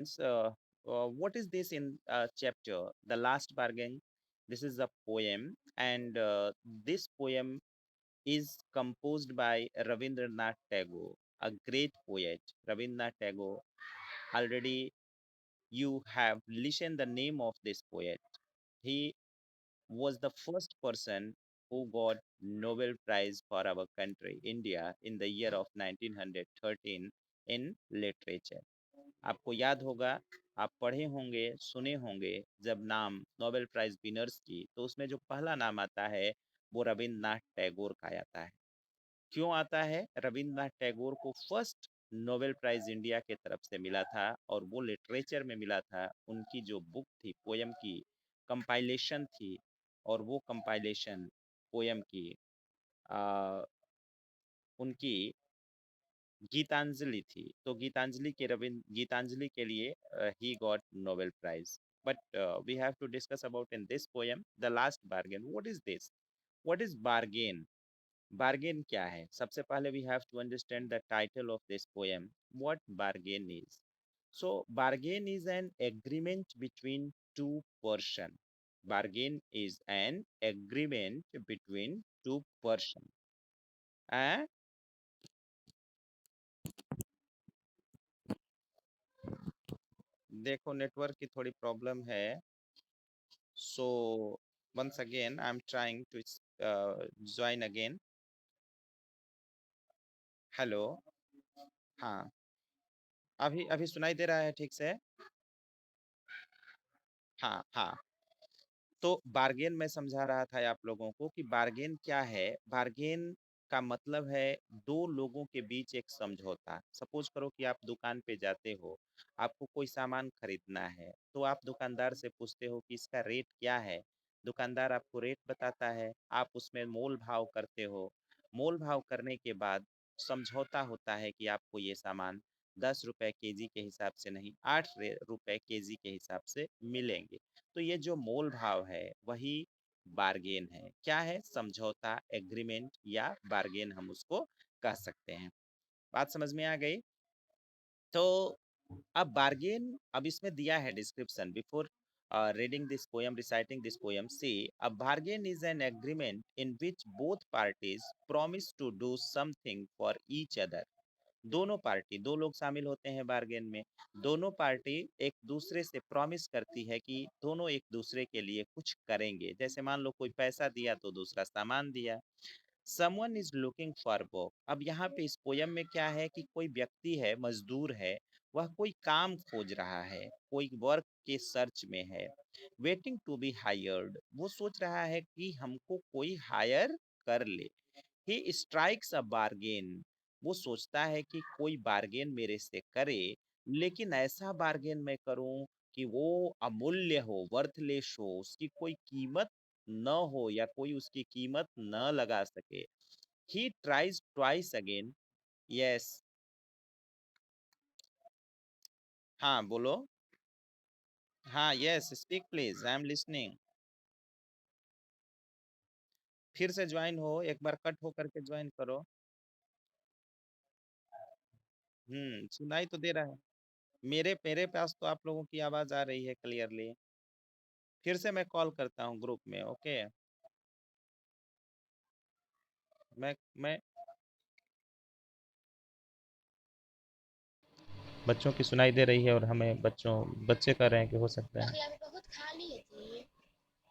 What is this in chapter? The Last Bargain. This is a poem, and this poem is composed by Rabindranath Tagore, a great poet. Rabindranath Tagore. Already you have listened the name of this poet. He was the first person who got Nobel Prize for our country, India, in the year of 1913 in literature. आपको याद होगा, आप पढ़े होंगे, सुने होंगे, जब नाम नोबेल प्राइज विनर्स की, तो उसमें जो पहला नाम आता है वो रविंद्रनाथ टैगोर का आता है। क्यों आता है? रविंद्रनाथ टैगोर को फर्स्ट नोबेल प्राइज इंडिया के तरफ से मिला था और वो लिटरेचर में मिला था। उनकी जो बुक थी, पोयम की कंपाइलेशन थी, और वो कंपाइलेशन पोयम की आ, उनकी गीतांजलि थी। तो गीतांजलि के लिए he got Nobel prize. But we have to discuss about in this poem the last bargain. What is this? What is bargain? Bargain क्या है? सबसे पहले we have to understand the title of this poem, what bargain is. So bargain is an agreement between two person. Bargain is an agreement between two person. देखो, network की थोड़ी problem है। So once again I am trying to join again. Hello. हाँ, अभी अभी सुनाई दे रहा है ठीक से? हाँ हाँ। तो बार्गेन मैं समझा रहा था आप लोगों को कि बार्गेन क्या है। बार्गेन का मतलब है दो लोगों के बीच एक समझौता। सपोज करो कि आप दुकान पे जाते हो, आपको कोई सामान खरीदना है, तो आप दुकानदार से पूछते हो कि इसका रेट क्या है। दुकानदार आपको रेट बताता है, आप उसमें मोल भाव करते हो। मोल भाव करने के बाद समझौता होता है कि आपको ये सामान 10 रुपए केजी के हिसाब से नहीं, 8 रुपए केजी के हिसाब से मिलेंगे। तो ये जो मोल भाव है वही बार्गेन है। क्या है? समझौता, एग्रीमेंट या बार्गेन हम उसको कह सकते हैं। बात समझ में आ गई? तो अब बार्गेन, अब इसमें दिया है description before reading this poem, reciting this poem. See, a bargain is an agreement in which both parties promise to do something for each other. दोनों पार्टी, दो लोग शामिल होते हैं बार्गेन में। दोनों पार्टी एक दूसरे से प्रॉमिस करती है कि दोनों एक दूसरे के लिए कुछ करेंगे। जैसे मान लो कोई पैसा दिया तो दूसरा सामान दिया। Someone is looking for work. अब यहाँ पे इस पोयम में क्या है कि कोई व्यक्ति है, मजदूर है, वह कोई काम खोज रहा है, कोई वर्क के सर्च में है। वेटिंग टू बी हायर्ड, वो सोच रहा है कि हमको कोई हायर कर ले। ही स्ट्राइक्स अ बार्गेन, वो सोचता है कि कोई बार्गेन मेरे से करे, लेकिन ऐसा बार्गेन मैं करूं कि वो अमूल्य हो, वर्थलेस हो, उसकी कोई कीमत न हो या कोई उसकी कीमत न लगा सके। He tries twice again. Yes. हाँ बोलो। हाँ, yes, speak please, I am listening. फिर से ज्वाइन हो, एक बार कट होकर के ज्वाइन करो। सुनाई तो दे रहा है। मेरे मेरे पास तो आप लोगों की आवाज आ रही है क्लियरली। फिर से मैं कॉल करता हूँ ग्रुप में, ओके? मैं बच्चों की सुनाई दे रही है और हमें बच्चे कह रहे हैं कि हो सकता है